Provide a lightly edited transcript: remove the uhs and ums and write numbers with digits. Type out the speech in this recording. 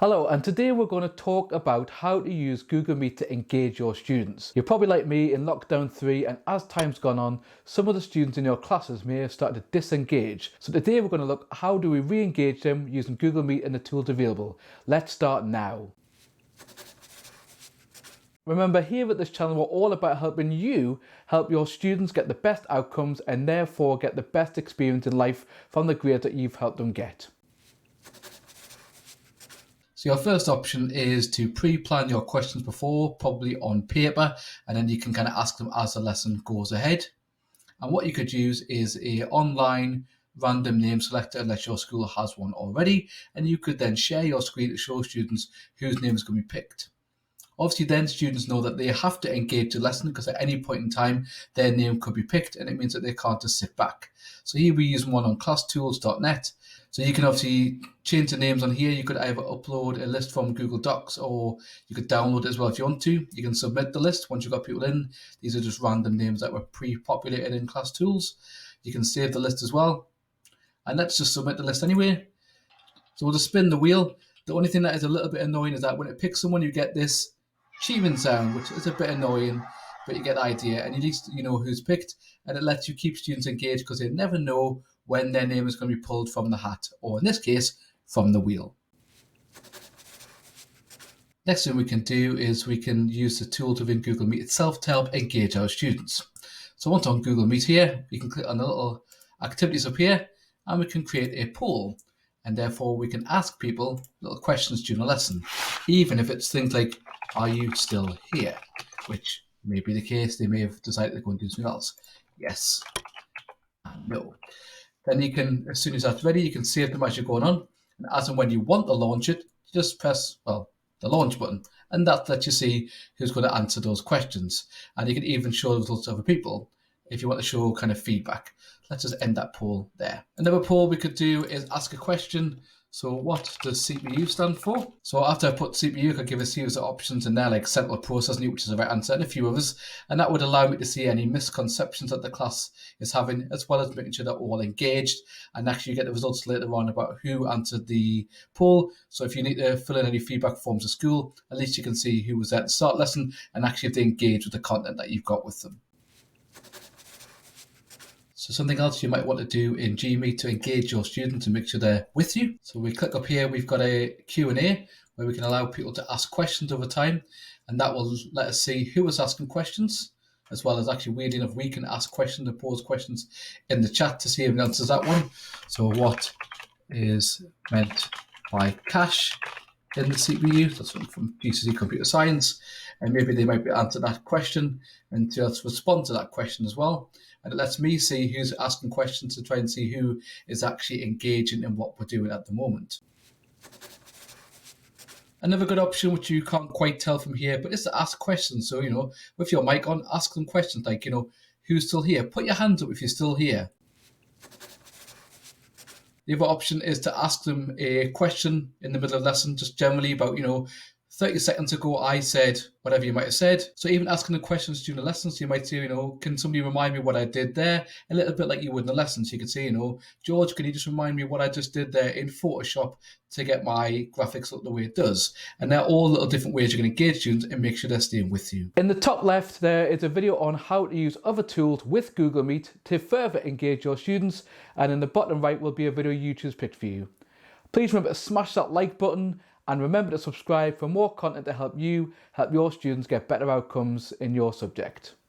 Hello, and today we're going to talk about how to use Google Meet to engage your students. You're probably like me in lockdown 3, and as time's gone on, some of the students in your classes may have started to disengage. So today we're going to look at how do we re-engage them using Google Meet and the tools available. Let's start now. Remember, here at this channel we're all about helping you help your students get the best outcomes and therefore get the best experience in life from the grades that you've helped them get. So your first option is to pre-plan your questions before, probably on paper, and then you can kind of ask them as the lesson goes ahead. And what you could use is a online random name selector, unless your school has one already, and you could then share your screen to show students whose name is going to be picked. Obviously, then students know that they have to engage the lesson because at any point in time, their name could be picked, and it means that they can't just sit back. So here we're using one on classtools.net. So you can obviously change the names on here. You could either upload a list from Google Docs or you could download it as well if you want to. You can submit the list once you've got people in. These are just random names that were pre-populated in ClassTools. You can save the list as well. And let's just submit the list anyway. So we'll just spin the wheel. The only thing that is a little bit annoying is that when it picks someone, you get this cheeping sound, which is a bit annoying, but you get the idea, and at least you know who's picked, and it lets you keep students engaged because they never know when their name is going to be pulled from the hat, or in this case, from the wheel. Next thing we can do is we can use the tools within Google Meet itself to help engage our students. So once on Google Meet here, we can click on the little activities up here, and we can create a poll. And therefore we can ask people little questions during a lesson, even if it's things like, are you still here? Which may be the case. They may have decided to go and do something else. Yes and no. Then you can, as soon as that's ready, you can save them as you're going on. And as and when you want to launch it, you just press, the launch button. And that lets you see who's going to answer those questions. And you can even show the results to other people if you want to show kind of feedback. Let's just end that poll there. Another poll we could do is ask a question. So what does CPU stand for? So after I put CPU, I could give a series of options in there, like central processing unit, which is the right answer, and a few others. And that would allow me to see any misconceptions that the class is having, as well as making sure that we're all engaged, and actually get the results later on about who answered the poll. So if you need to fill in any feedback forms at school, at least you can see who was there at the start lesson, and actually if they engage with the content that you've got with them. So something else you might want to do in Gmeet to engage your students and make sure they're with you. So we click up here, we've got a Q&A where we can allow people to ask questions over time, and that will let us see who is asking questions, as well as actually, weirdly enough, we can ask questions and pose questions in the chat to see if it answers that one. So what is meant by cache in the CPU? That's one from GCSE Computer Science, and maybe they might be answer that question and to respond to that question as well. And it lets me see who's asking questions to try and see who is actually engaging in what we're doing at the moment. Another good option, which you can't quite tell from here, but is to ask questions. So, with your mic on, ask them questions like, who's still here? Put your hands up if you're still here. The other option is to ask them a question in the middle of the lesson, just generally about, 30 seconds ago, I said whatever you might have said. So even asking the questions during the lessons, you might say, can somebody remind me what I did there? A little bit like you would in the lesson. So you could say, George, can you just remind me what I just did there in Photoshop to get my graphics look the way it does? And they're all little different ways you can engage students and make sure they're staying with you. In the top left, there is a video on how to use other tools with Google Meet to further engage your students. And in the bottom right will be a video YouTube's picked for you. Please remember to smash that like button, and remember to subscribe for more content to help you help your students get better outcomes in your subject.